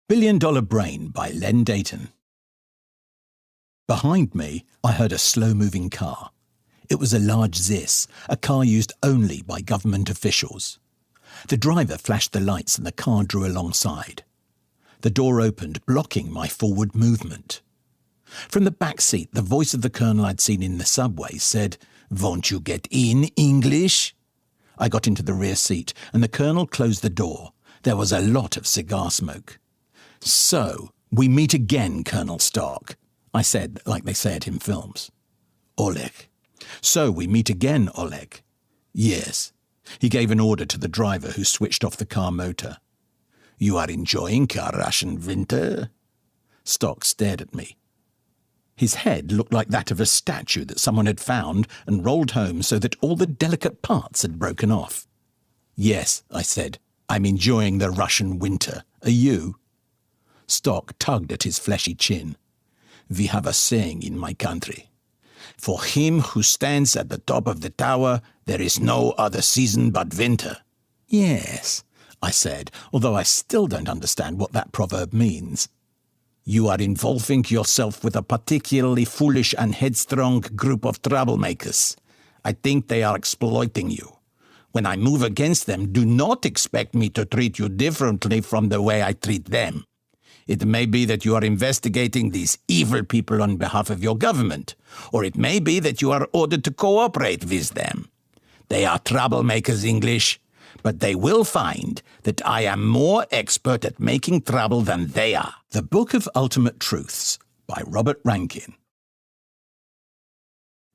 $1 Billion Brain by Len Dayton. Behind me, I heard a slow-moving car. It was a large Zis, a car used only by government officials. The driver flashed the lights and the car drew alongside. The door opened, blocking my forward movement. From the back seat, the voice of the colonel I'd seen in the subway said, "Won't you get in, English?" I got into the rear seat, and the colonel closed the door. There was a lot of cigar smoke. "So, we meet again, Colonel Stark," I said, like they say it in films. "Oleg." "So, we meet again, Oleg." "Yes." He gave an order to the driver, who switched off the car motor. "You are enjoying our Russian winter?" Stark stared at me. His head looked like that of a statue that someone had found and rolled home so that all the delicate parts had broken off. "Yes," I said, "I'm enjoying the Russian winter. Are you?" Stark tugged at his fleshy chin. "We have a saying in my country. For him who stands at the top of the tower, there is no other season but winter." "Yes," I said, although I still don't understand what that proverb means. "You are involving yourself with a particularly foolish and headstrong group of troublemakers. I think they are exploiting you. When I move against them, do not expect me to treat you differently from the way I treat them. It may be that you are investigating these evil people on behalf of your government, or it may be that you are ordered to cooperate with them. They are troublemakers, English, but they will find that I am more expert at making trouble than they are." The Book of Ultimate Truths by Robert Rankin.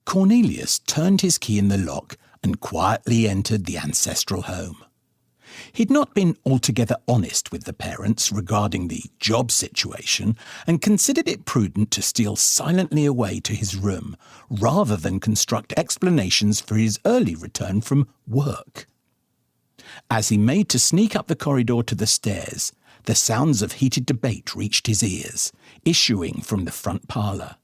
Cornelius turned his key in the lock and quietly entered the ancestral home. He'd not been altogether honest with the parents regarding the job situation and considered it prudent to steal silently away to his room rather than construct explanations for his early return from work. As he made to sneak up the corridor to the stairs, the sounds of heated debate reached his ears, issuing from the front parlour.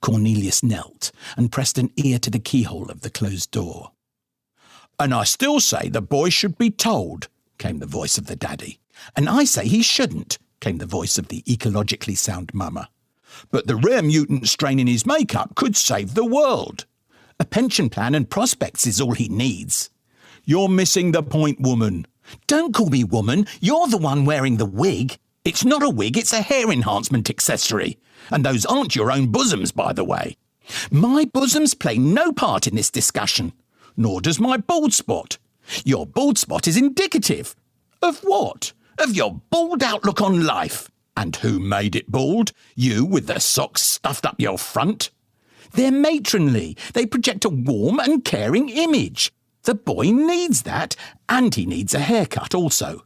Cornelius knelt and pressed an ear to the keyhole of the closed door. "And I still say the boy should be told," came the voice of the daddy. "And I say he shouldn't," came the voice of the ecologically sound mama. "But the rare mutant strain in his makeup could save the world. A pension plan and prospects is all he needs." "You're missing the point, woman." "Don't call me woman. You're the one wearing the wig. It's not a wig, it's a hair enhancement accessory. And those aren't your own bosoms, by the way. My bosoms play no part in this discussion. Nor does my bald spot. Your bald spot is indicative. Of what? Of your bald outlook on life. And who made it bald? You with the socks stuffed up your front? They're matronly. They project a warm and caring image. The boy needs that, and he needs a haircut also."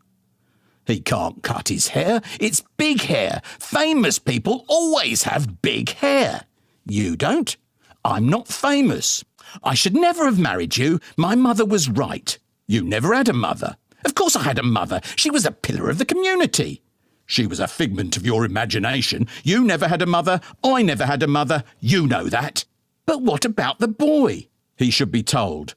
"He can't cut his hair. It's big hair. Famous people always have big hair. You don't. I'm not famous. I should never have married you. My mother was right. You never had a mother. Of course I had a mother. She was a pillar of the community. She was a figment of your imagination. You never had a mother. I never had a mother. You know that. But what about the boy? He should be told."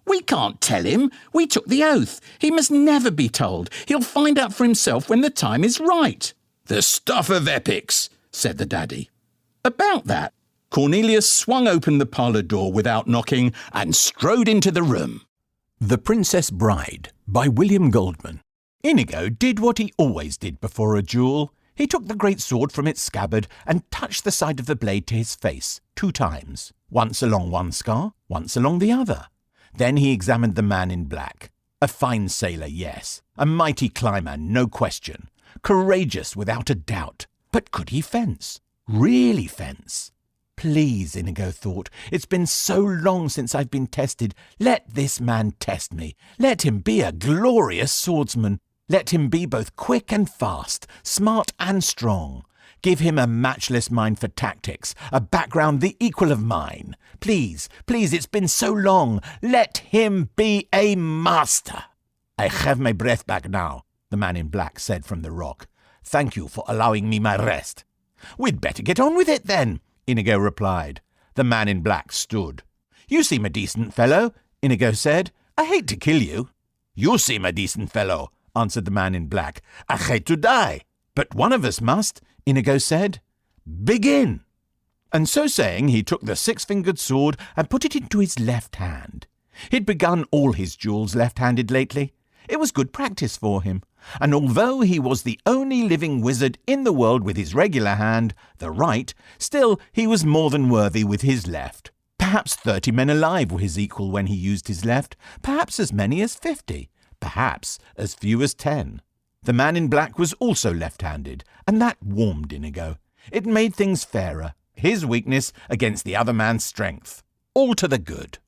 "We can't tell him. We took the oath. He must never be told. He'll find out for himself when the time is right." "The stuff of epics," said the daddy. About that, Cornelius swung open the parlour door without knocking and strode into the room. The Princess Bride by William Goldman. Inigo did what he always did before a duel. He took the great sword from its scabbard and touched the side of the blade to his face 2 times, once along one scar, once along the other. Then he examined the man in black. A fine sailor, yes. A mighty climber, no question. Courageous without a doubt. But could he fence? Really fence? Please, Inigo thought, it's been so long since I've been tested. Let this man test me. Let him be a glorious swordsman. Let him be both quick and fast, smart and strong. Give him a matchless mind for tactics, a background the equal of mine. Please, please, it's been so long. Let him be a master. "I have my breath back now," the man in black said from the rock. "Thank you for allowing me my rest." "We'd better get on with it then," Inigo replied. The man in black stood. "You seem a decent fellow," Inigo said. "I hate to kill you." "You seem a decent fellow," answered the man in black. "I hate to die." "But one of us must," Inigo said. "Begin!" And so saying, he took the six-fingered sword and put it into his left hand. He'd begun all his duels left-handed lately. It was good practice for him, and although he was the only living wizard in the world with his regular hand, the right, still he was more than worthy with his left. Perhaps 30 men alive were his equal when he used his left, perhaps as many as 50, perhaps as few as 10. The man in black was also left-handed, and that warmed Inigo. It made things fairer, his weakness against the other man's strength. All to the good.